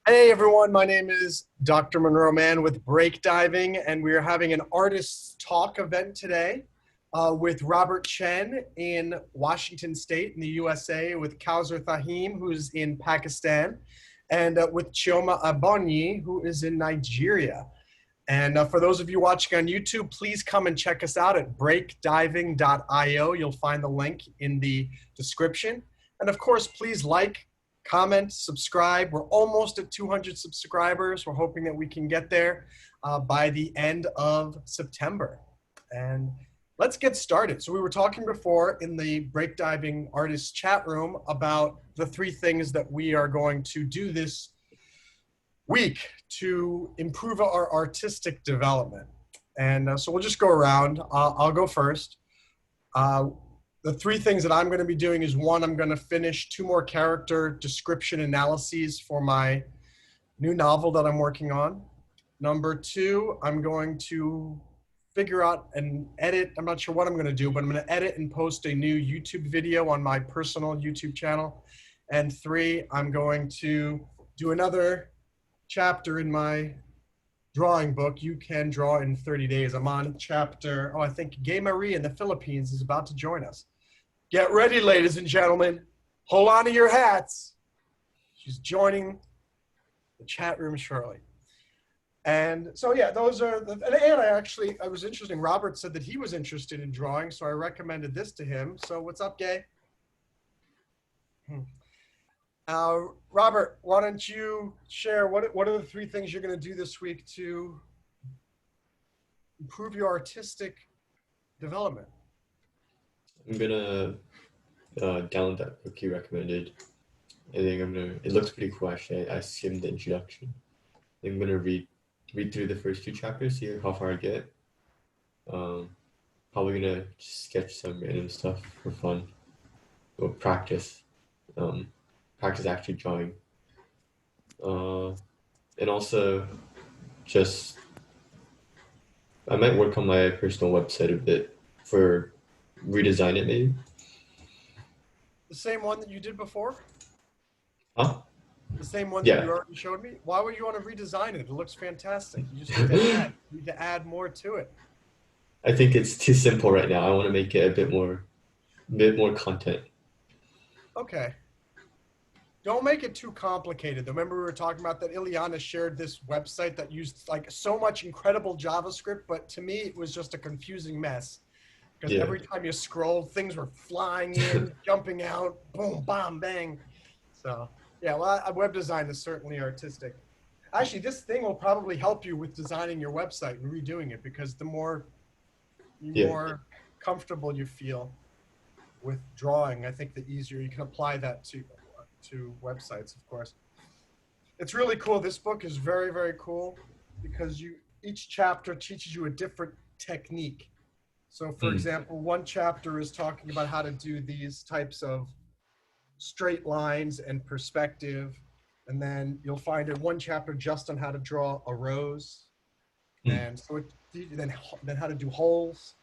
Hey everyone, my name is Dr. Monroe Man with Break Diving, and we are having an artists talk event today with Robert Chen in Washington State in the USA, with Kausar who's in Pakistan, and with Chioma who is in Nigeria. And for those of you watching on YouTube, please come and check us out at breakdiving.io. You'll find the link in the description. And of course, please like, comment, subscribe. We're almost at 200 subscribers. We're hoping that we can get there by the end of September. And let's get started. So we were talking before in the Breakdiving Artists chat room about the 3 things that we are going to do this week to improve our artistic development. And so we'll just go around. I'll go first. The 3 things that I'm going to be doing is, 1, I'm going to finish 2 more character description analyses for my new novel that I'm working on. Number 2, I'm going to figure out and edit. I'm not sure what I'm going to do, but I'm going to edit and post a new YouTube video on my personal YouTube channel. And 3, I'm going to do another chapter in my drawing book, You Can Draw in 30 Days. I'm on chapter, I think Gay Marie in the Philippines is about to join us. Get ready, ladies and gentlemen. Hold on to your hats. She's joining the chat room shortly. And so, yeah, those are, I was interesting. Robert said that he was interested in drawing, so I recommended this to him. So what's up, Gay? Robert, why don't you share what are the 3 things you're going to do this week to improve your artistic development? I'm gonna download that book you recommended. I think it looks pretty cool actually. I skimmed the introduction. I'm gonna read through the first 2 chapters, see how far I get. Probably gonna sketch some random stuff for fun. Or practice actually drawing. And also just, I might work on my personal website a bit for redesign it maybe. The same one that you did before? Huh? The same one that you already showed me? Why would you want to redesign it? It looks fantastic. You just need to add more to it. I think it's too simple right now. I want to make it a bit more content. Okay. Don't make it too complicated. Remember we were talking about that Ileana shared this website that used like so much incredible JavaScript, but to me it was just a confusing mess. Because every time you scrolled, things were flying in, jumping out, boom, bam, bang. So, yeah, well, web design is certainly artistic. Actually, this thing will probably help you with designing your website and redoing it, because the more comfortable you feel with drawing, I think the easier you can apply that to websites, of course. It's really cool. This book is very, very cool because each chapter teaches you a different technique. So for example, one chapter is talking about how to do these types of straight lines and perspective. And then you'll find in one chapter just on how to draw a rose. And so then how to do holes.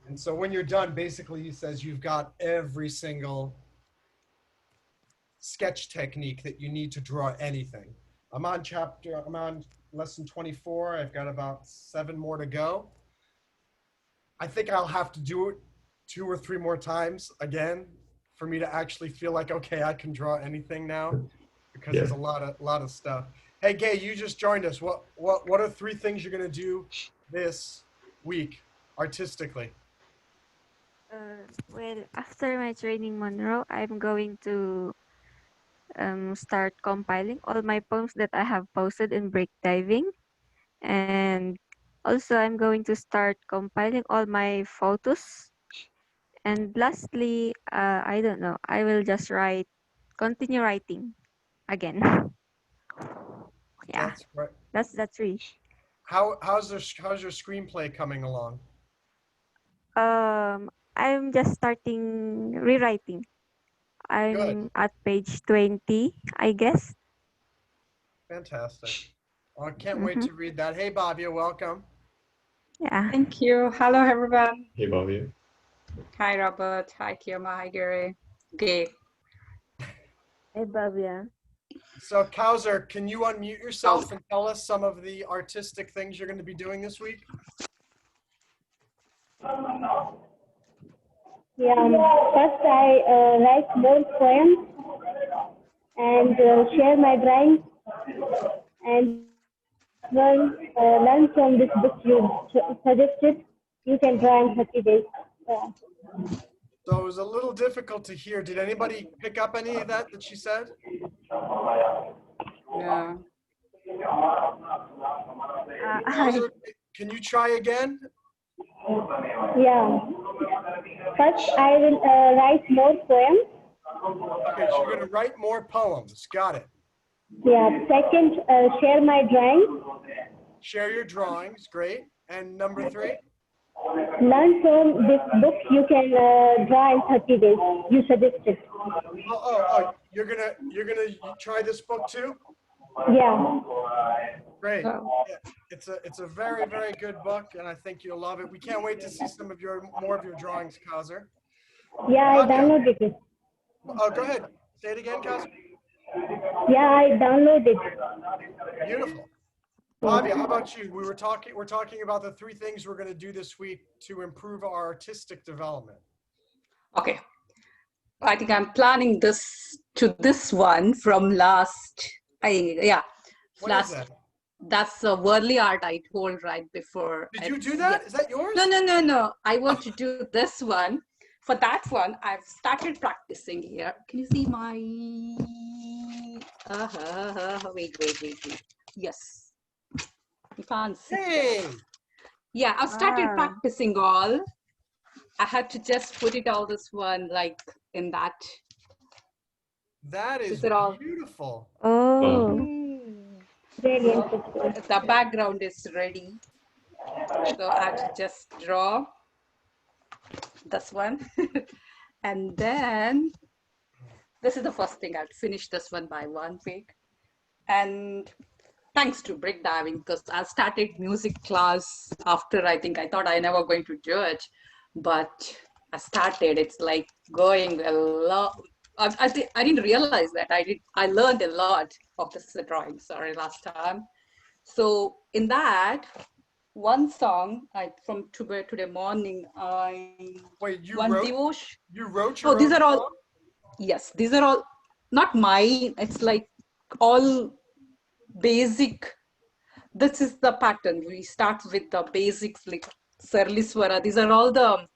And so when you're done, basically he says you've got every single sketch technique that you need to draw anything. I'm on lesson 24. I've got about 7 more to go. I think I'll have to do it 2 or 3 more times again for me to actually feel like, okay, I can draw anything now, because there's a lot of stuff. Hey, Gay, you just joined us. What are 3 things you're gonna do this week artistically? Well, after my training Monroe, I'm going to start compiling all my poems that I have posted in Break Diving, and also I'm going to start compiling all my photos. And lastly, I don't know, I will just continue writing again. Yeah, That's right. that's the 3. How's your screenplay coming along? I'm just starting rewriting. I'm at page 20, I guess. Fantastic. I can't wait to read that. Hey, Bhavya, welcome. Yeah. Thank you. Hello, everyone. Hey, Bhavya. Hi, Robert. Hi, Chioma. Hi, Gary. Okay. Hey, Bhavya. So Kausar, can you unmute yourself and tell us some of the artistic things you're going to be doing this week? Yeah, first I write more poems and share my drawings and learn from this book you suggested. You can draw in 30 days. Yeah. So it was a little difficult to hear. Did anybody pick up any of that she said? Yeah. I Kausar, can you try again? Yeah. First, I will write more poems. Okay, so you're going to write more poems. Got it. Yeah. Second, share my drawings. Share your drawings. Great. And number 3? Learn from this book. You can draw in 30 days. You suggested. Oh, you're gonna try this book too? Yeah. Great. Oh. Yeah, it's a very, very good book, and I think you'll love it. We can't wait to see some of more of your drawings, Kausar. Yeah, I Bhavya. downloaded it. Oh, go ahead. Say it again, Kausar. Yeah, I downloaded. Beautiful. Bhavya, how about you? We're talking about the 3 things we're going to do this week to improve our artistic development. Okay. I think I'm planning this one from last. What is that? That's a worldly art I told right before. Did you do that? Yeah. Is that yours? No. I want to do this one. For that one, I've started practicing here. Can you see my? Wait. Yes. You can't see. Hey, Yeah, I've started Wow. practicing all. I had to just put it all this one like in that. that is These are all. beautiful. Oh. Very interesting. The background is ready. So I have to just draw this one. And then this is the first thing. I'll finish this one by 1 week. And thanks to breakdiving, because I started music class after I thought I never going to do it, but I started. It's like going a lot. I didn't realize that I learned a lot of this drawing. Sorry, last time. So in that one song, from today morning, Wait, you one wrote devotion. your Oh, these own are all. song? Yes, these are all not mine. It's like all basic. This is the pattern. We start with the basics like Sarli Swara. These are all the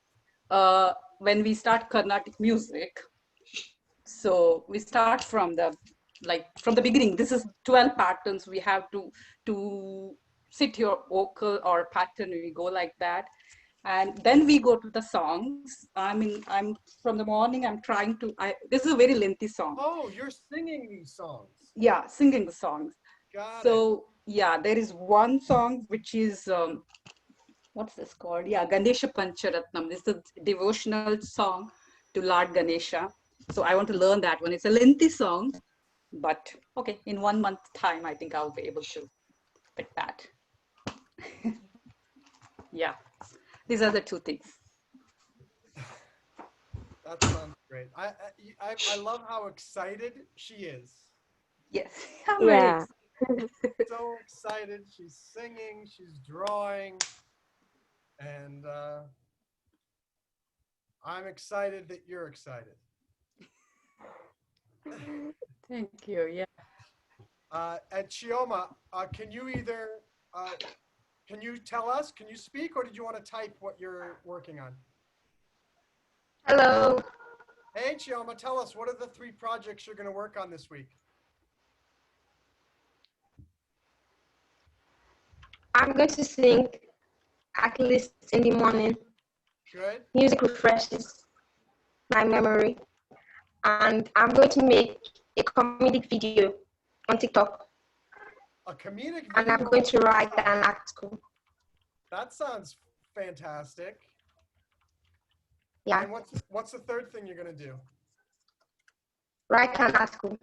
when we start Carnatic music. So we start from the beginning. This is 12 patterns. We have to sit your vocal or pattern. We go like that, and then we go to the songs. I'm from the morning. I'm trying to. This is a very lengthy song. Oh, you're singing these songs. Yeah, singing the songs. Got it. So yeah, there is one song which is what's this called? Yeah, Ganesha Pancharatnam. This is a devotional song to Lord Ganesha. So I want to learn that one. It's a lengthy song, but okay, in 1 month time, I think I'll be able to pick that. Yeah, these are the 2 things. That sounds great. I love how excited she is. Yes, I'm very Yeah. So excited. She's singing, she's drawing, and I'm excited that you're excited. Thank you. Yeah. And Chioma, can you tell us, can you speak, or did you want to type what you're working on? Hello, Hey, Chioma, tell us, what are the 3 projects you're going to work on this week? I'm going to sing Aklil in the morning. Good. Music refreshes my memory. And I'm going to make a comedic video on TikTok. A comedic video? And I'm going to write an article. That sounds fantastic. Yeah, And what's the 3rd thing you're going to do? write an article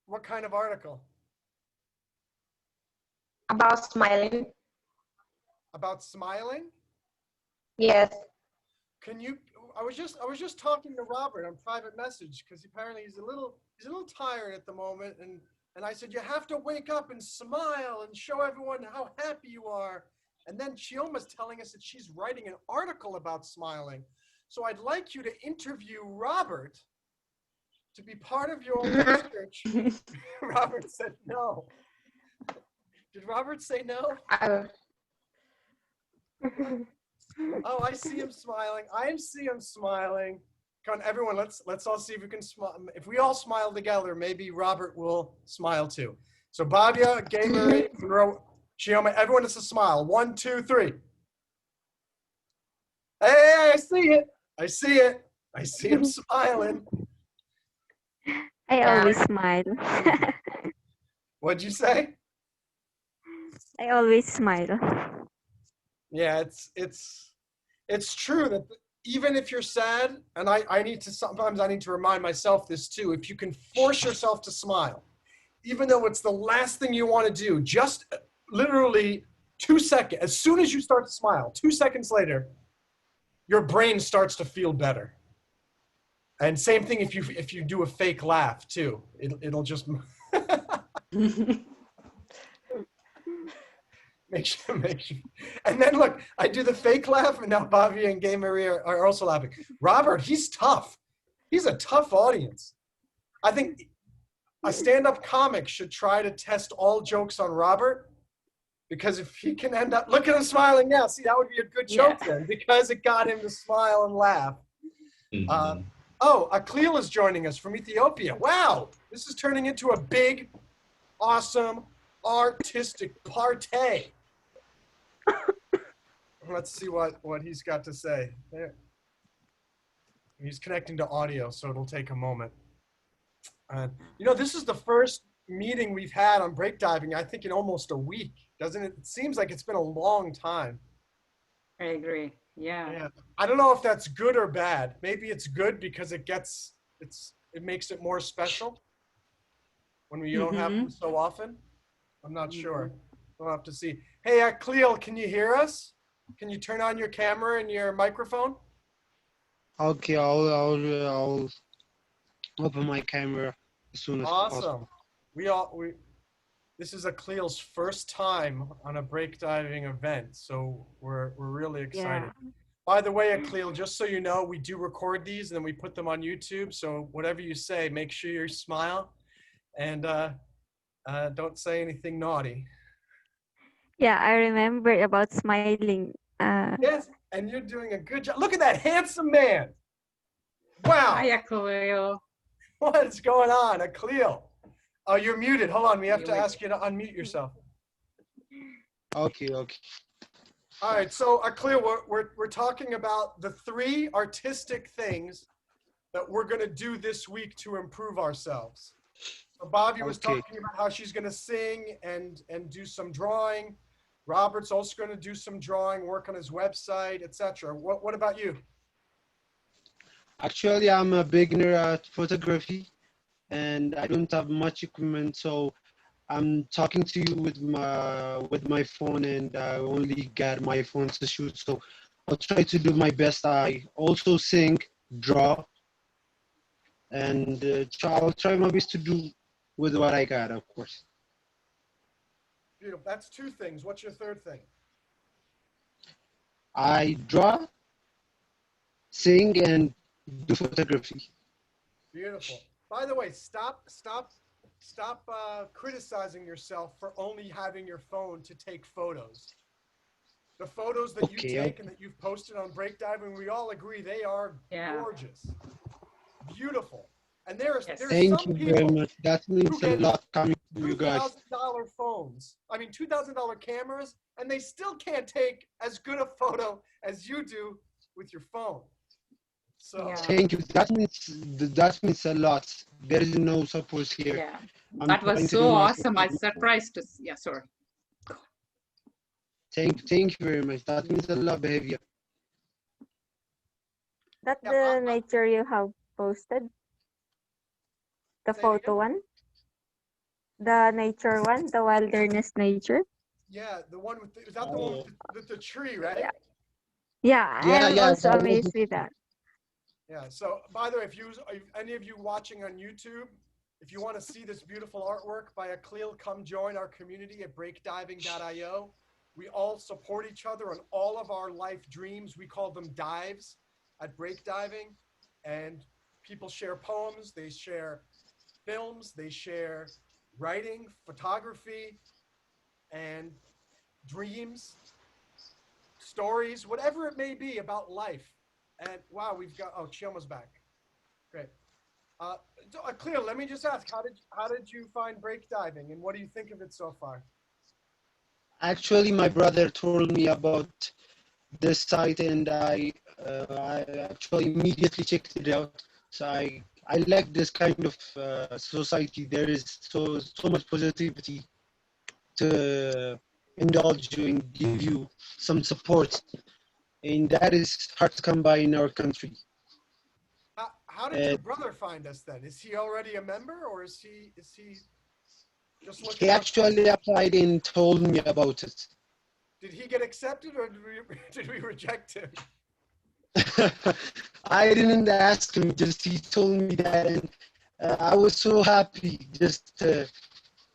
What kind of article? about smiling. About smiling? Yes, Can you, I was just talking to Robert on private message because apparently he's a little tired at the moment, and I said you have to wake up and smile and show everyone how happy you are. And then Chioma's telling us that she's writing an article about smiling. So I'd like you to interview Robert to be part of your research. Robert said no. Did Robert say no? Oh, I see him smiling. I see him smiling. Come on, everyone, let's all see if we can smile. If we all smile together, maybe Robert will smile too. So Bhavya, Mare, Monroe, Chioma, everyone is a smile. 1, 2, 3. Hey, I see it. I see it. I see him smiling. I always smile. What'd you say? I always smile. Yeah, it's true that even if you're sad, and I need to sometimes I need to remind myself this too. If you can force yourself to smile, even though it's the last thing you want to do, just literally 2 seconds. As soon as you start to smile, 2 seconds later, your brain starts to feel better. And same thing if you do a fake laugh too, it'll just make sure. And then look, I do the fake laugh, and now Bhavya and Mare are also laughing. Robert, he's tough. He's a tough audience. I think a stand-up comic should try to test all jokes on Robert, because if he can end up, look at him smiling now. See, that would be a good joke then, because it got him to smile and laugh. Oh, Aklil is joining us from Ethiopia. Wow, this is turning into a big, awesome, artistic party. Let's see what he's got to say. There. He's connecting to audio, so it'll take a moment. This is the first meeting we've had on breakdiving, I think, in almost a week, doesn't it? It seems like it's been a long time. I agree. Yeah. I don't know if that's good or bad. Maybe it's good because it makes it more special when you don't have them so often. I'm not sure. We'll have to see. Hey, Aklil, can you hear us? Can you turn on your camera and your microphone? Okay, I'll open my camera as soon as possible. Awesome. This is Aklil's first time on a breakdiving event, so we're really excited. Yeah. By the way, Aklil, just so you know, we do record these and then we put them on YouTube. So whatever you say, make sure you smile and don't say anything naughty. Yeah, I remember about smiling. Yes, and you're doing a good job. Look at that handsome man. Wow. Hi, Aklil. What is going on, Aklil? Oh, you're muted. Hold on. We have to ask you to unmute yourself. Okay. All right. So, Aklil, we're talking about the 3 artistic things that we're going to do this week to improve ourselves. So, Bhavya was talking about how she's going to sing and do some drawing. Robert's also going to do some drawing, work on his website, etc. What about you? Actually, I'm a beginner at photography, and I don't have much equipment, so I'm talking to you with my phone, and I only got my phone to shoot. So I'll try to do my best. I also sing, draw, and I'll try my best to do with what I got, of course. Beautiful. That's 2 things. What's your 3rd thing? I draw, sing, and do photography. Beautiful. By the way, stop criticizing yourself for only having your phone to take photos. The photos that you take and that you've posted on breakdiving, we all agree they are gorgeous, beautiful. And there's Thank some you people very much. That means a lot coming from you guys. $2,000 phones. I mean, $2,000 cameras, and they still can't take as good a photo as you do with your phone. So thank you. That means a lot. There is no support here. Yeah, that was so awesome. I surprised us. Yeah, sorry. Thank you very much. That means a lot, Bhavya. That's the nature you have posted? The photo one? The nature one? The wilderness nature? Yeah, the one with is that the one with the tree, right? Yeah, I'm also amazed with that. Yeah. So, by the way, if any of you watching on YouTube, if you want to see this beautiful artwork by Aklil, come join our community at breakdiving.io. We all support each other on all of our life dreams. We call them dives at breakdiving. And people share poems, they share films, they share writing, photography, and dreams, stories, whatever it may be about life. And wow, we've got, oh, Chioma's back. Great. Uh, Cleo, let me just ask, how did you find break diving, and what do you think of it so far? Actually, my brother told me about this site, and I actually immediately checked it out. So I like this kind of society. There is so much positivity to indulge you and give you some support, and that is hard to come by in our country. How did your brother find us then? Is he already a member, or is he just looking He out for us? actually applied and told me about it. Did he get accepted, or did we reject him? I didn't ask him, just he told me that, and I was so happy just to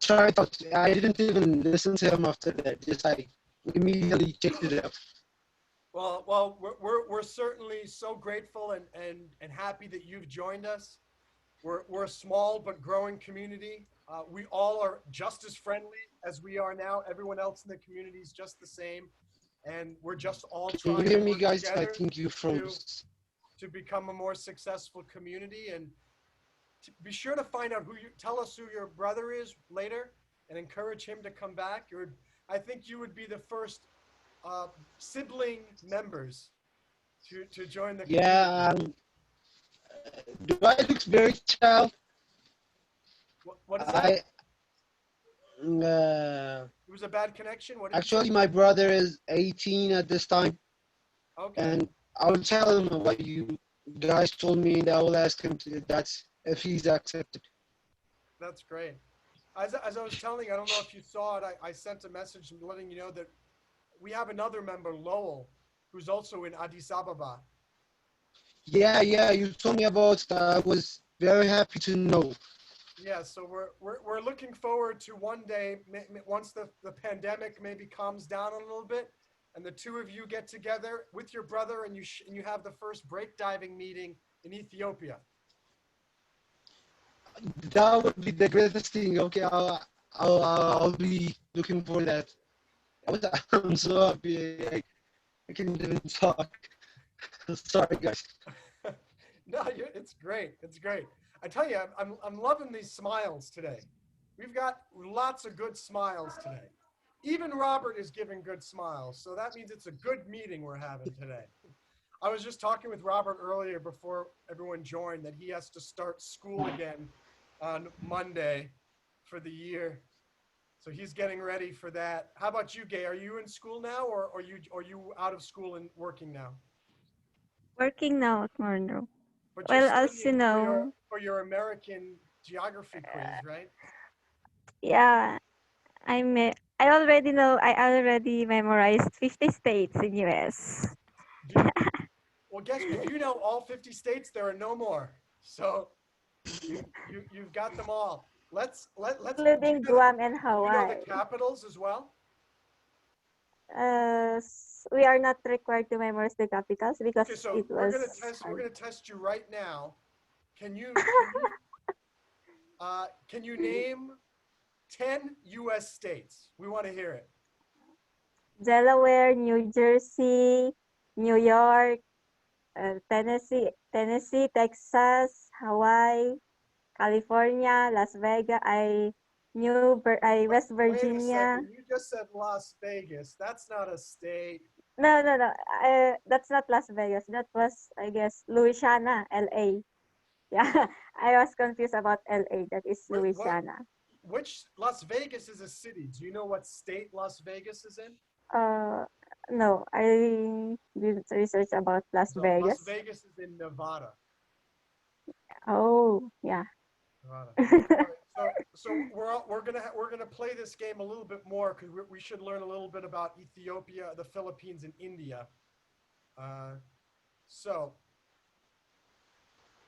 try it out. I didn't even listen to him after that. Just I immediately checked it out. Well, we're certainly so grateful and happy that you've joined us. We're a small but growing community. We all are just as friendly as we are now. Everyone else in the community is just the same, and we're just all Can you trying to hear me, work guys? I together think you to froze. to become a more successful community. And be sure to find out tell us who your brother is later, and encourage him to come back. I think you would be the first sibling members to join the community. Yeah, do I look very child? What is that? I uh, It was a bad connection. What did you say? actually my brother is 18 at this time, Okay. and I will tell him what you guys told me, and I will ask him that's if he's accepted. That's great. As I was telling, I don't know if you saw it. I sent a message letting you know that we have another member, Lowell, who's also in Addis Ababa. Yeah, you told me about it. I was very happy to know. Yeah, so we're looking forward to one day, once the pandemic maybe calms down a little bit, and the two of you get together with your brother, and you have the first break diving meeting in Ethiopia. That would be the greatest thing. Okay, I'll be looking for that. I'm so happy. I can't even talk. Sorry, guys. No, it's great. It's great. I tell you, I'm loving these smiles today. We've got lots of good smiles today. Even Robert is giving good smiles, so that means it's a good meeting we're having today. I was just talking with Robert earlier before everyone joined that he has to start school again on Monday for the year. So he's getting ready for that. How about you, Gay? Are you in school now, or are you out of school and working now? Working now at Monroe. But you're Well, as you studying for your know, for your American geography quiz, right? yeah, I already know. I already memorized 50 states in US, Do you, well, guess if you know all 50 states, there are no more. So you've got them all. Let's. including Guam and Do you know the Hawaii. capitals as well? We are not required to memorize the capitals Okay, because so it was we're hard. gonna test you right now. Can you name 10 U.S. states? We want to hear it. Delaware, New Jersey, New York, Tennessee, Texas, Hawaii, California, Las Vegas, West Wait a Virginia. second. You just said Las Vegas. That's not a state. No. That's not Las Vegas. That was, I guess, Louisiana, LA. Yeah, I was confused about LA. That is What? Louisiana. Which Las Vegas is a city? Do you know what state Las Vegas is in? Uh, no, I didn't research about Las So Las Vegas. Vegas is in Nevada. Oh, yeah. Nevada. All right. So we're gonna play this game a little bit more because we should learn a little bit about Ethiopia, the Philippines, and India. So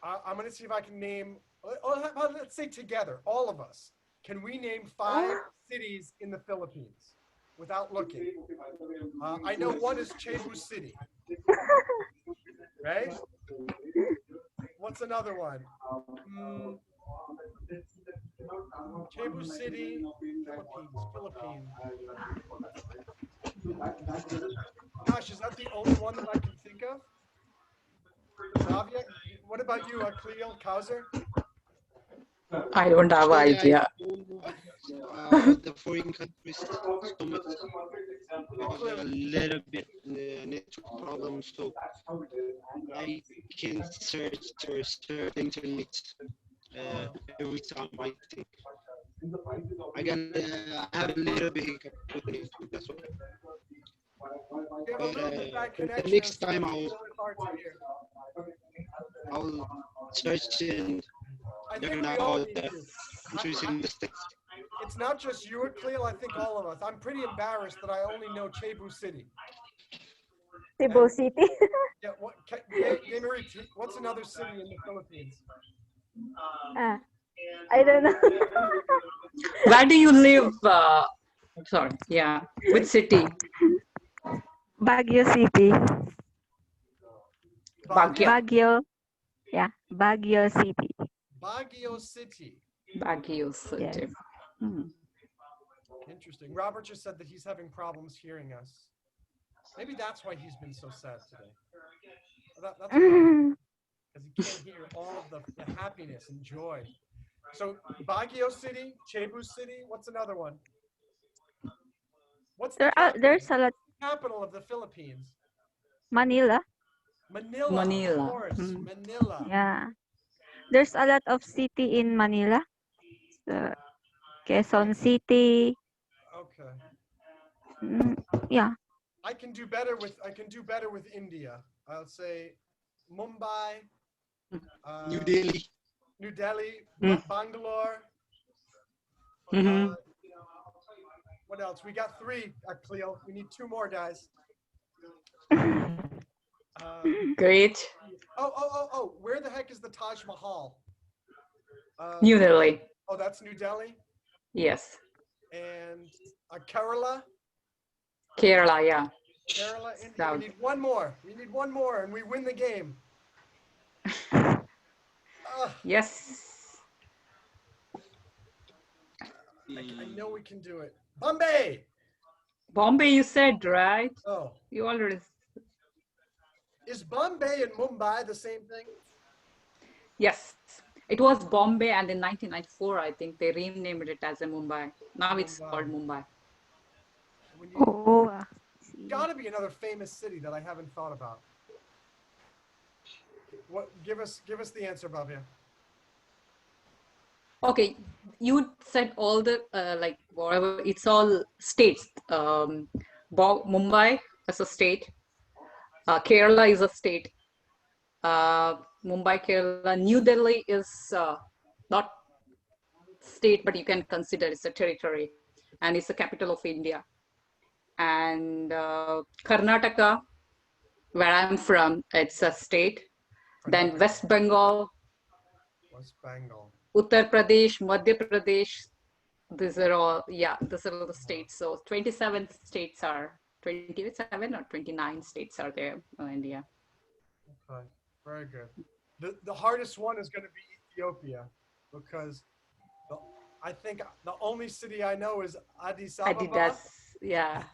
I'm going to see if I can name, let's say together, all of us. Can we name 5 cities in the Philippines without looking? I know one is Cebu City, right? What's another one? Cebu City, Philippines. Gosh, is that the only one that I can think of? Bhavya, what about you, Aklil, Kausar? I don't have Actually, idea. I don't know the foreign countries so much. We have a little bit network problem, so I can search or surf the internet every time. I think I have a little bit hiccup with the network. That's why. You have a But little bit bad the connection, next so time it's a little bit hard to hear. I'll search and I think learn we all about need the to. countries in the states. It's not just you, Aklil, I think all of us. I'm pretty embarrassed that I only know Cebu City. Cebu City. Yeah, Marie, what's another city in the Philippines? I don't know. Where do you live? Sorry, yeah. Which city? Baguio City. Bhavya. Baguio. Yeah, Baguio City. Baguio City. Baguio City. Yes. Interesting. Robert just said that he's having problems hearing us. Maybe that's why he's been so sad today. That's because he can't hear all of the happiness and joy. So Baguio City, Cebu City. What's another one? What's the There's a lot. capital of the Philippines? Manila. Manila. Of course, Manila. Yeah. There's a lot of city in Manila. So, Quezon City. Okay. Yeah. I can do better with India. I'll say Mumbai, New Delhi. New Delhi, Bangalore. What else? We got 3 at Cleo. We need 2 more, guys. Great. Oh! Where the heck is the Taj Mahal? New Delhi. Oh, that's New Delhi. Yes. And Kerala. Kerala, yeah. Kerala, India. South. We need one more. We need one more, and we win the game. Yes. I know we can do it. Bombay. Bombay, you said, right? Oh. You already. Is Bombay and Mumbai the same thing? Yes. It was Bombay, and in 1994, I think they renamed it as a Mumbai. Now it's called Mumbai. Gotta be another famous city that I haven't thought about. What? Give us the answer, Bhavya. Okay, you said all the like whatever. It's all states. Mumbai is a state. Kerala is a state. Mumbai, Kerala, New Delhi is not state, but you can consider it's a territory, and it's the capital of India. And Karnataka, where I'm from, it's a state. Then West Bengal, Uttar Pradesh, Madhya Pradesh. These are all the states. So 27 states are 27 or 29 states are there in India. Okay, very good. The hardest one is going to be Ethiopia, because I think the only city I know is Addis Ababa.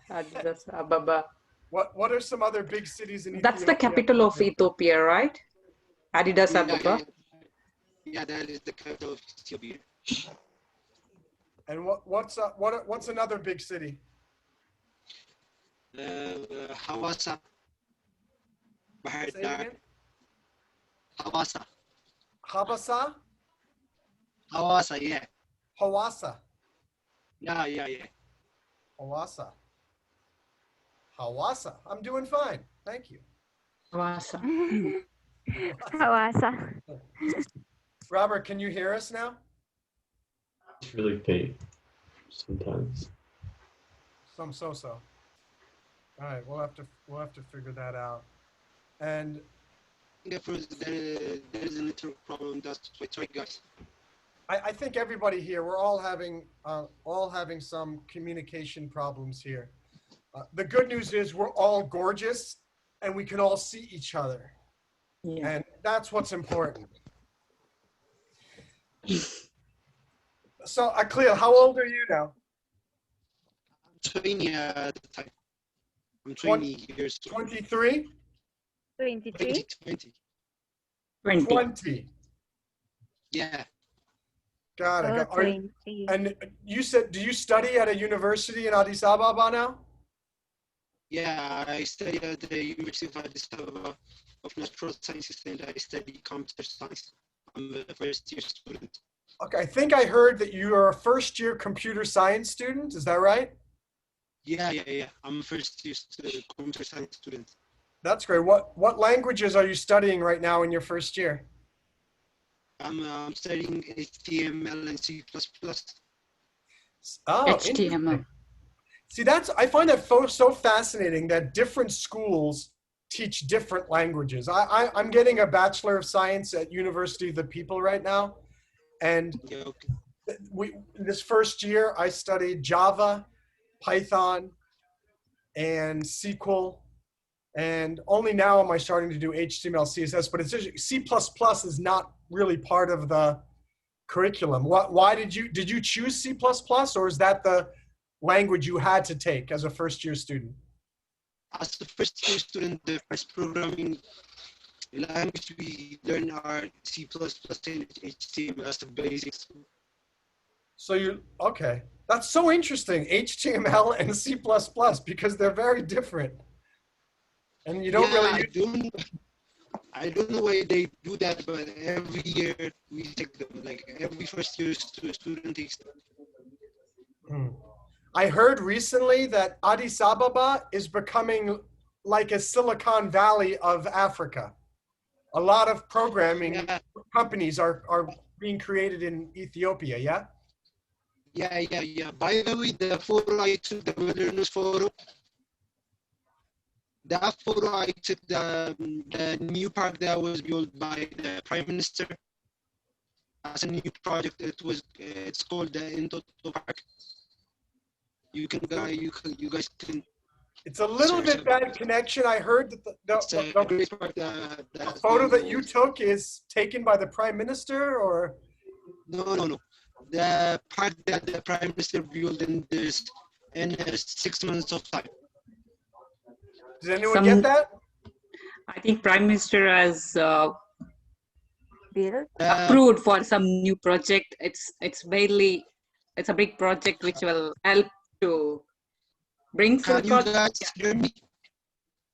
Addis Ababa. What are some other big cities in Ethiopia? That's the capital of Ethiopia, right? Addis Ababa. Yeah, that is the capital of Ethiopia. And what's another big city? Hawassa. Say it again. Hawassa. Habasa? Hawassa, yeah. Hawassa. Yeah. Hawassa. I'm doing fine. Thank you. Hawassa. Robert, can you hear us now? It's really faint sometimes. Some so. All right, we'll have to figure that out. And there is a network problem. That's why. Sorry, guys. I think everybody here, we're all having some communication problems here. The good news is we're all gorgeous and we can all see each other. Yeah. And that's what's important. So, Aklil, how old are you now? I'm 20 at the time. I'm 20 20 years old. 23? 23? 20. 20. 20. Yeah. Got it. Oh, Are you, 20. and you said, do you study at a university in Addis Ababa now? Yeah, I study at the University of Addis Ababa of Natural Sciences, and I study computer science. I'm a first year student. Okay, I think I heard that you are a first year computer science student. Is that right? Yeah. I'm a first year computer science student. That's great. What languages are you studying right now in your first year? I'm studying HTML and C++. Oh, HTML. interesting. See, I find that so fascinating that different schools teach different languages. I'm getting a Bachelor of Science at University of the People right now. And Yeah, okay. this first year, I studied Java, Python, and SQL. And only now am I starting to do HTML, CSS, but it's just, C++ is not really part of the curriculum. Why did you choose C++, or is that the language you had to take as a first year student? As a first year student, the first programming language we learn are C++ and HTML as the basics. So okay. That's so interesting, HTML and C++, because they're very different. And you don't really I don't know why they do that, but every year we take them. Like every first year student takes them. I heard recently that Addis Ababa is becoming like a Silicon Valley of Africa. A lot of programming companies are being created in Ethiopia, yeah? Yeah. By the way, the photo I took, the wilderness photo, that photo I took, the new park that was built by the Prime Minister as a new project. It's called the Intoto Park. You guys can. It's a little bit bad connection. I heard that the photo that you took is taken by the Prime Minister, or? No. The park that the Prime Minister built in 6 months of time. Did anyone get that? I think Prime Minister has Build? approved for some new project. It's a big project which will help to bring Can you guys hear me?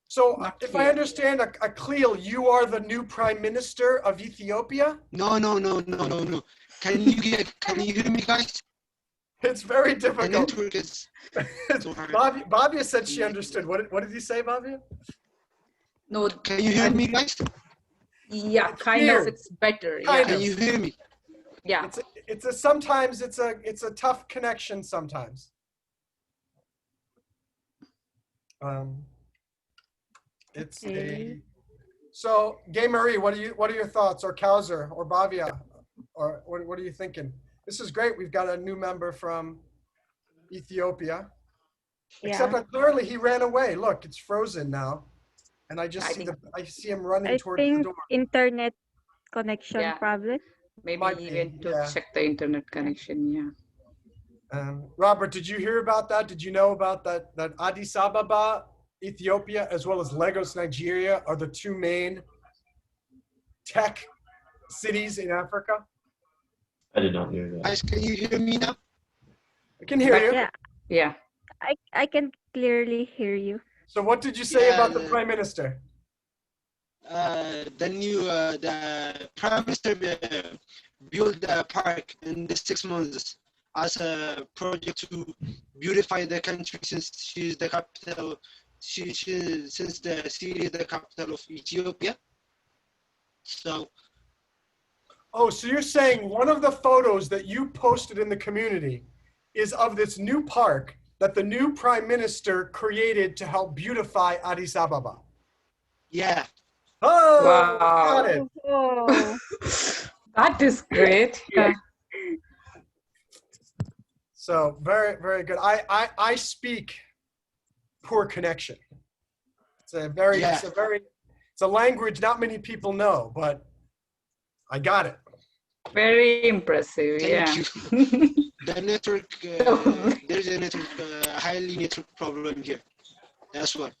So if I understand, Aklil, you are the new Prime Minister of Ethiopia? No. Can you hear me, guys? It's very The difficult. network is so hard. Bhavya said she understood. What did you say, Bhavya? No. Can you hear me, guys? Yeah, It's kind weird. of. It's better. Kind Can of. you hear me? Yeah. Sometimes it's a tough connection sometimes. Okay. So Gay Marie, what are your thoughts, or Kausar or Bhavya, or what are you thinking? This is great. We've got a new member from Ethiopia. Yeah. Except that clearly he ran away. Look, it's frozen now. And I see him running I towards the think door. internet connection Yeah. problem. Maybe Might he be, went to yeah. check the internet connection. Yeah. Robert, did you hear about that? Did you know about that Addis Ababa, Ethiopia, as well as Lagos, Nigeria, are the two main tech cities in Africa? I did not know that. Guys, can you hear me now? I can hear you. Yeah, Yeah. I can clearly hear you. So what did you say about the Prime Minister? The Prime Minister built a park in the 6 months as a project to beautify the country, since she's the capital. Since the city is the capital of Ethiopia. So. Oh, so you're saying one of the photos that you posted in the community is of this new park that the new Prime Minister created to help beautify Addis Ababa? Yeah. Oh, got Wow. it. Oh. That is great. So very, very good. I speak poor connection. It's a very, Yeah. it's a language not many people know, but I got it. Very impressive. Yeah. Thank you. The network, there's a network, highly network problem here. That's why.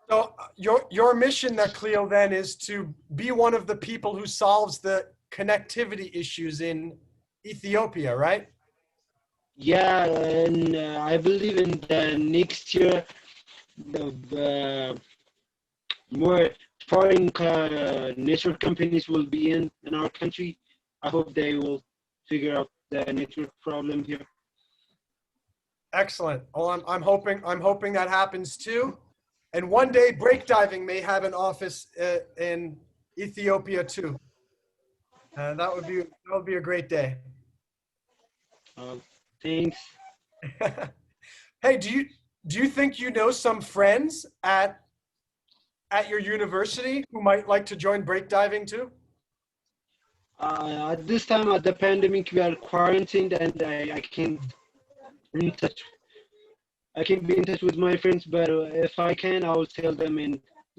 So your mission, Aklil, then is to be one of the people who solves the connectivity issues in Ethiopia, right? Yeah, and I believe in the next year, the more foreign network companies will be in our country. I hope they will figure out the network problem here. Excellent. Well, I'm hoping that happens too. And one day, breakdiving may have an office in Ethiopia too. That would be a great day. Thanks. Hey, do you think you know some friends at your university who might like to join breakdiving too? At this time, at the pandemic, we are quarantined, and I can't in touch. I can be in touch with my friends, but if I can, I'll tell them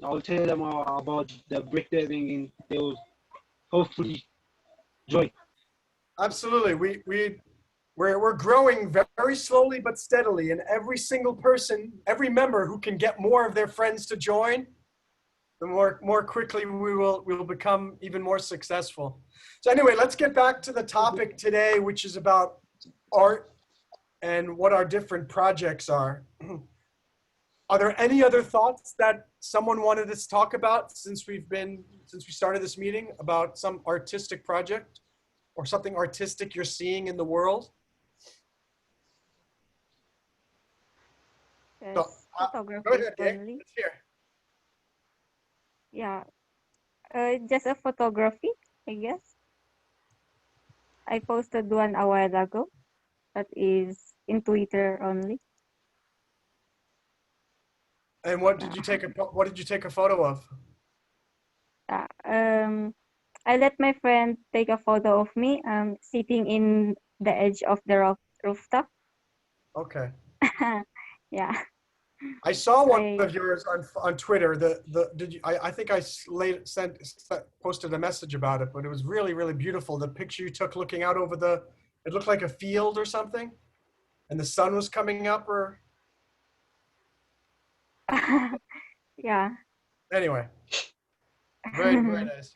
about the breakdancing, and they will hopefully join. Absolutely. We're growing very slowly but steadily, and every single person, every member who can get more of their friends to join, the more quickly we will become even more successful. So anyway, let's get back to the topic today, which is about art and what our different projects are. Are there any other thoughts that someone wanted us to talk about since we started this meeting about some artistic project or something artistic you're seeing in the world? Yes, So, go photography ahead, Jay. only. Let's hear. Yeah, just a photography, I guess. I posted one a while ago. That is in Twitter only. And what did you take a photo of? Yeah. I let my friend take a photo of me sitting in the edge of the rooftop. Okay. Yeah. I saw So one of yours on Twitter. I think I posted a message about it, but it was really, really beautiful. The picture you took looking out over it looked like a field or something, and the sun was coming up. Or yeah. anyway, very, very nice.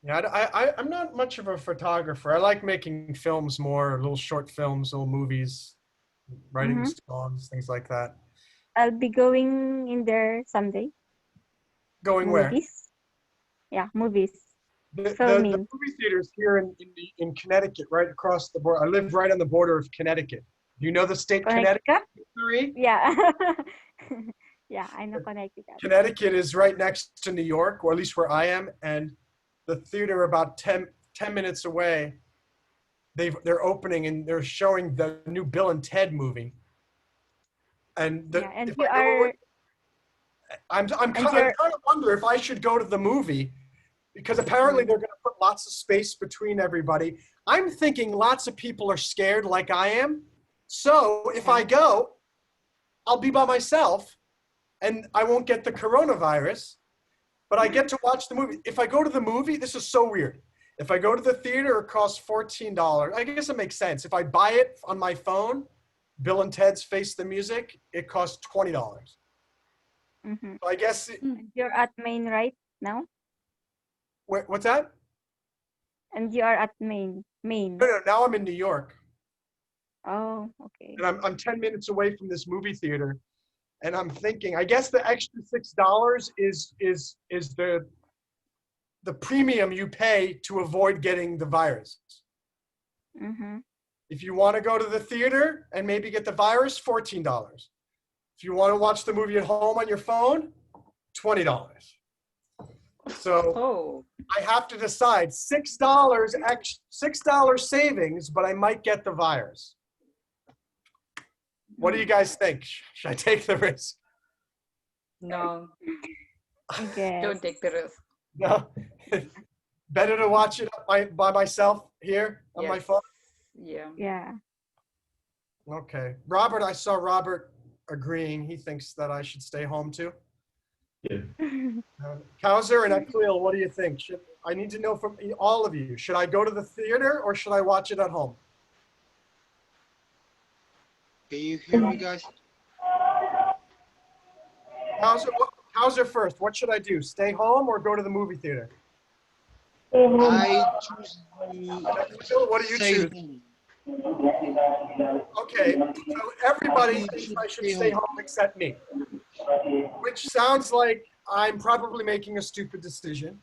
Yeah, I'm not much of a photographer. I like making films more, little short films, little movies, writing songs, things like that. I'll be going in there someday. Going where? Movies. Yeah, movies. The Filming. movie theaters here in Connecticut, right across the border. I live right on the border of Connecticut. Do you know the state Connecticut, Marie? Yeah. Yeah, I know Connecticut. Connecticut is right next to New York, or at least where I am, and the theater about 10 minutes away, they're opening and they're showing the new Bill and Ted movie. And and you are. I'm kind of wonder if I should go to the movie, because apparently they're going to put lots of space between everybody. I'm thinking lots of people are scared like I am. So if I go, I'll be by myself and I won't get the coronavirus, but I get to watch the movie. If I go to the movie, this is so weird. If I go to the theater, it costs $14. I guess it makes sense. If I buy it on my phone, Bill and Ted's Face the Music, it costs $20. Mm-hmm. So I guess you're at Maine right now? What's that? And you are at Maine. No, now I'm in New York. Oh, okay. And I'm 10 minutes away from this movie theater. And I'm thinking, I guess the extra $6 is the premium you pay to avoid getting the virus. Mm-hmm. If you want to go to the theater and maybe get the virus, $14. If you want to watch the movie at home on your phone, $20. So I have to decide $6 savings, but I might get the virus. What do you guys think? Should I take the risk? No. I guess. Don't take the risk. No. Better to watch it by myself here on my Yes. phone. Yeah. Yeah. Okay. Robert, I saw Robert agreeing. He thinks that I should stay home too. Yeah. Kausar and Aklil, what do you think? I need to know from all of you. Should I go to the theater or should I watch it at home? Can you hear me, guys? Kausar first. What should I do? Stay home or go to the movie theater? I choose Aklil, what do you stay choose? home. Okay, so everybody You thinks should I should stay stay home. home except me, which sounds like I'm probably making a stupid decision.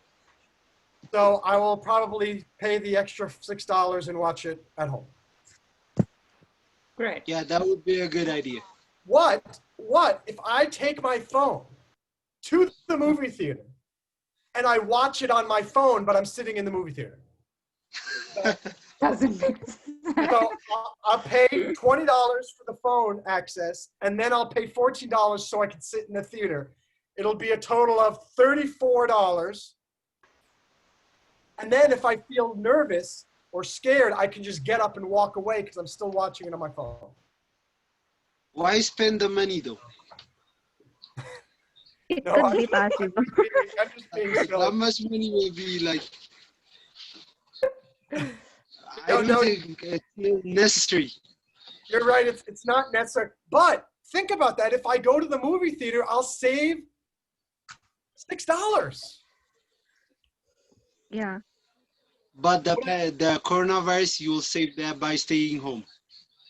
So I will probably pay the extra $6 and watch it at home. Great. Yeah, that would be a good idea. What if I take my phone to the movie theater and I watch it on my phone, but I'm sitting in the movie theater? Doesn't make sense. So I'll pay $20 for the phone access, and then I'll pay $14 so I can sit in the theater. It'll be a total of $34. And then if I feel nervous or scared, I can just get up and walk away because I'm still watching it on my phone. Why spend the money though? It No, could be possible. I'm just being How silly. much money will be like? I No, don't no. think it's necessary. You're right. It's not necessary. But think about that. If I go to the movie theater, I'll save $6. Yeah. But the coronavirus, you will save that by staying home.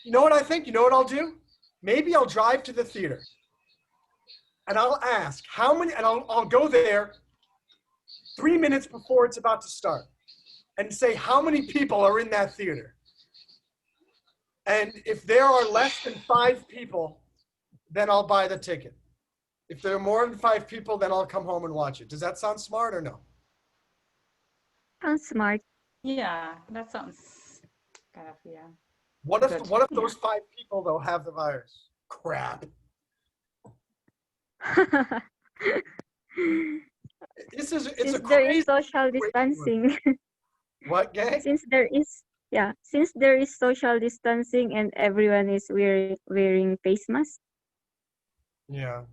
You know what I think? You know what I'll do? Maybe I'll drive to the theater and I'll ask how many, and I'll go there 3 minutes before it's about to start and say how many people are in that theater. And if there are less than 5 people, then I'll buy the ticket. If there are more than 5 people, then I'll come home and watch it. Does that sound smart or no? Sounds smart. Yeah, that sounds kind of, yeah. What if Good. those 5 people though have the virus? Crap. It's Since a there crazy is social situation. distancing. What, gang? Since there is social distancing and everyone is wearing face masks. Yeah.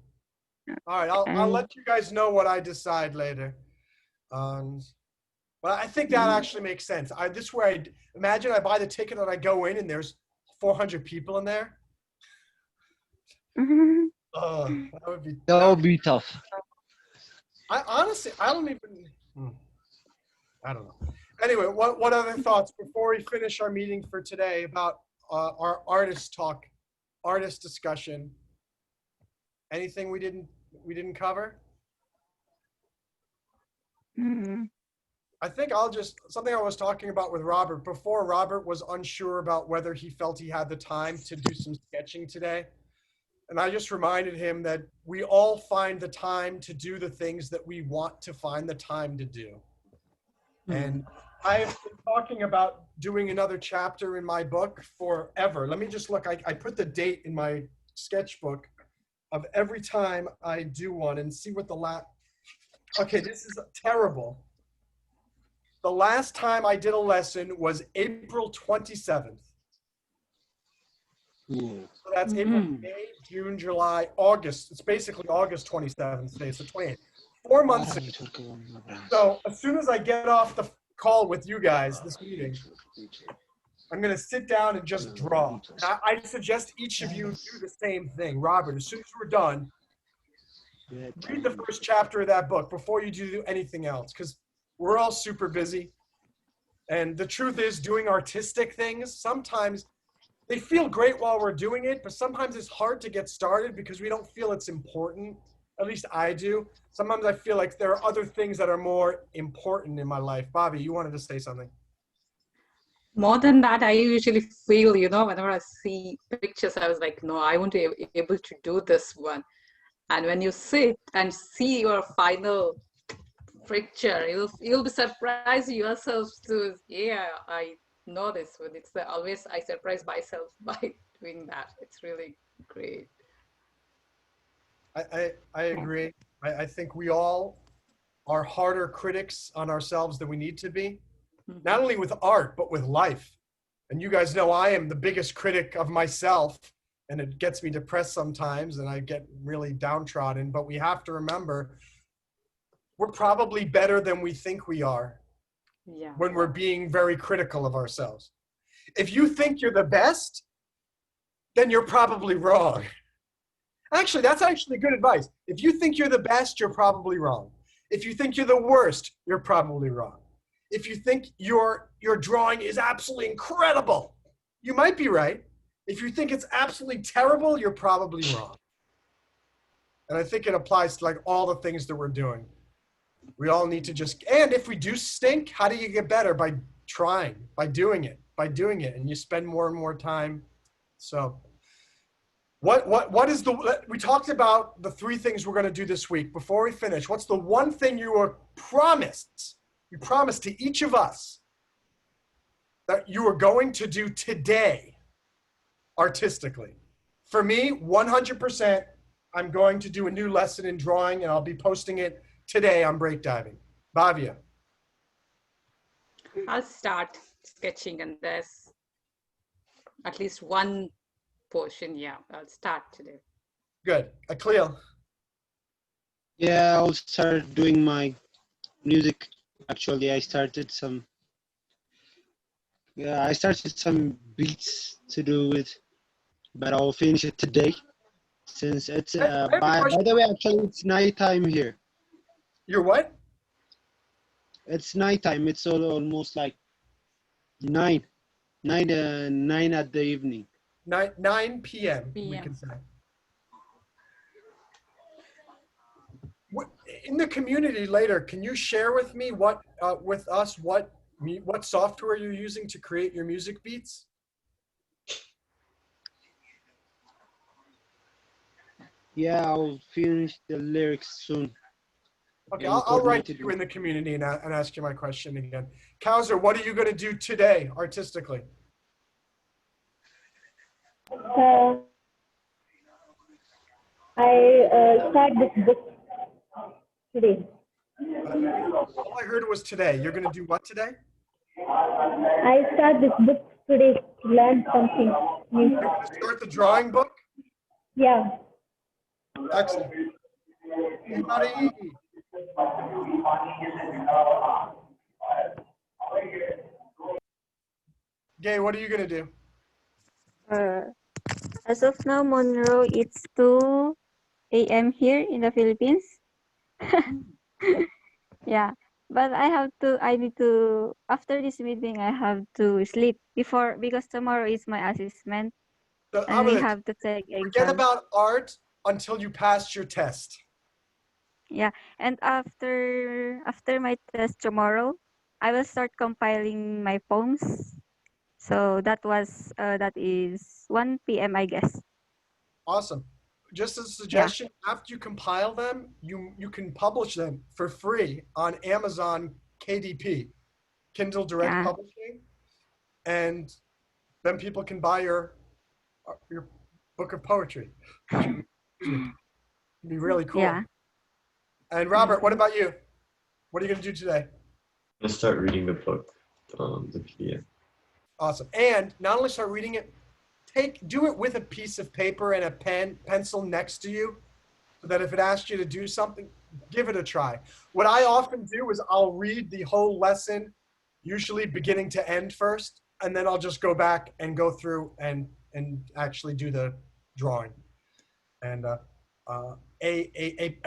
All right, I'll let you guys know what I decide later. But I think that actually makes sense. This way, imagine I buy the ticket and I go in and there's 400 people in there. That would be tough. I honestly, I don't even. I don't know. Anyway, what other thoughts before we finish our meeting for today about our artist discussion? Anything we didn't cover? I think something I was talking about with Robert before. Robert was unsure about whether he felt he had the time to do some sketching today. And I just reminded him that we all find the time to do the things that we want to find the time to do. And I've been talking about doing another chapter in my book forever. Let me just look. I put the date in my sketchbook of every time I do one and see what okay, this is terrible. The last time I did a lesson was April 27th. So that's April, May, June, July, August. It's basically August 27th today. It's the 28th. 4 months ago. So as soon as I get off the call with you guys, this meeting, I'm going to sit down and just draw. And I suggest each of you do the same thing. Robert, as soon as we're done, read the first chapter of that book before you do anything else, because we're all super busy. And the truth is, doing artistic things, sometimes they feel great while we're doing it, but sometimes it's hard to get started because we don't feel it's important. At least I do. Sometimes I feel like there are other things that are more important in my life. Bobby, you wanted to say something. More than that, I usually feel, whenever I see pictures, I was like, no, I won't be able to do this one. And when you sit and see your final picture, you'll be surprised yourself too. Yeah, I know this one. It's always I surprise myself by doing that. It's really great. I agree. I think we all are harder critics on ourselves than we need to be, not only with art, but with life. And you guys know I am the biggest critic of myself, and it gets me depressed sometimes, and I get really downtrodden. But we have to remember, we're probably better than we think we are Yeah. when we're being very critical of ourselves. If you think you're the best, then you're probably wrong. Actually, that's actually good advice. If you think you're the best, you're probably wrong. If you think you're the worst, you're probably wrong. If you think your drawing is absolutely incredible, you might be right. If you think it's absolutely terrible, you're probably wrong. And I think it applies to like all the things that we're doing. We all need to just, and if we do stink, how do you get better? By trying, by doing it, and you spend more and more time. So what is the, we talked about the 3 things we're going to do this week. Before we finish, what's the one thing you were promised, you promised to each of us that you were going to do today artistically? For me, 100%, I'm going to do a new lesson in drawing, and I'll be posting it today on breakdiving. Bhavya. I'll start sketching, and there's at least one portion. Yeah, I'll start today. Good. Aklil. Yeah, I'll start doing my music. Actually, I started some beats to do with, but I'll finish it today since it's by the way, actually it's nighttime here. You're what? It's nighttime. It's almost like 9 at the evening. 9 p.m. we can say. In the community later, can you share with me what software you're using to create your music beats? Yeah, I'll finish the lyrics soon. Okay, I'll write to you in the community and ask you my question again. Kausar, what are you going to do today artistically? I start this book today. All I heard was today. You're going to do what today? I start this book today to learn something new. You're going to start the drawing book? Yeah. Excellent. Mare. Gay, what are you going to do? As of now, Monroe, it's 2 a.m. here in the Philippines. Yeah, but I need to, after this meeting, I have to sleep because tomorrow is my assessment, So and we have to take exam. Forget about art until you pass your test. Yeah, and after my test tomorrow, I will start compiling my poems. So that is 1 p.m. I guess. Awesome. Just as a suggestion, after you compile them, you can publish them for free on Amazon KDP, Kindle Direct Publishing, and then people can buy your book of poetry. It'd be really cool. Yeah. And Robert, what about you? What are you going to do today? I'm going to start reading the book, the PDF. Awesome. And not only start reading it, do it with a piece of paper and a pencil next to you, so that if it asks you to do something, give it a try. What I often do is I'll read the whole lesson, usually beginning to end first, and then I'll just go back and go through and actually do the drawing. And a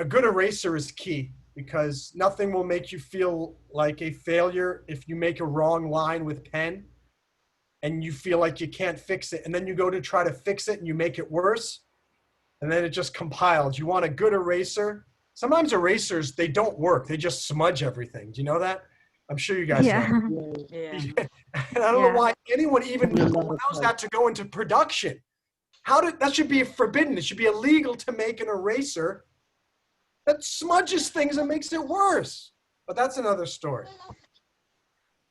good eraser is key, because nothing will make you feel like a failure if you make a wrong line with pen and you feel like you can't fix it, and then you go to try to fix it and you make it worse, and then it just compiles. You want a good eraser. Sometimes erasers, they don't work. They just smudge everything. Do you know that? I'm sure you guys know. Yeah. And I don't know why anyone even allows that to go into production. That should be forbidden. It should be illegal to make an eraser that smudges things and makes it worse. But that's another story.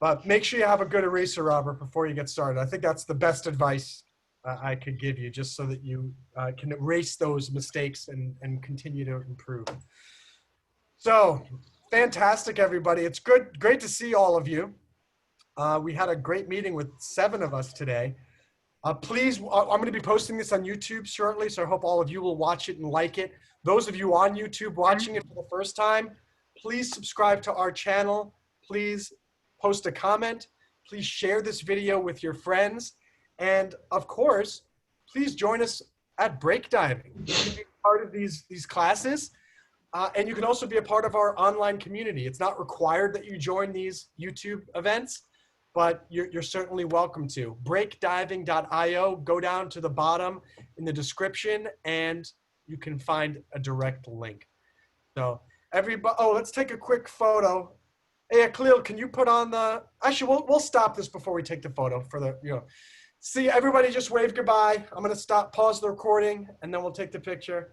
But make sure you have a good eraser, Robert, before you get started. I think that's the best advice I could give you, just so that you can erase those mistakes and continue to improve. So fantastic, everybody. It's great to see all of you. We had a great meeting with 7 of us today. Please, I'm going to be posting this on YouTube shortly, so I hope all of you will watch it and like it. Those of you on YouTube watching it for the first time, please subscribe to our channel. Please post a comment. Please share this video with your friends. And of course, please join us at break diving. You can be part of these classes. And you can also be a part of our online community. It's not required that you join these YouTube events, but you're certainly welcome to. Breakdiving.io, go down to the bottom in the description and you can find a direct link. So everybody, let's take a quick photo. Hey, Aklil, can you put on the, actually, we'll stop this before we take the photo for the, see, everybody just wave goodbye. I'm gonna pause the recording and then we'll take the picture.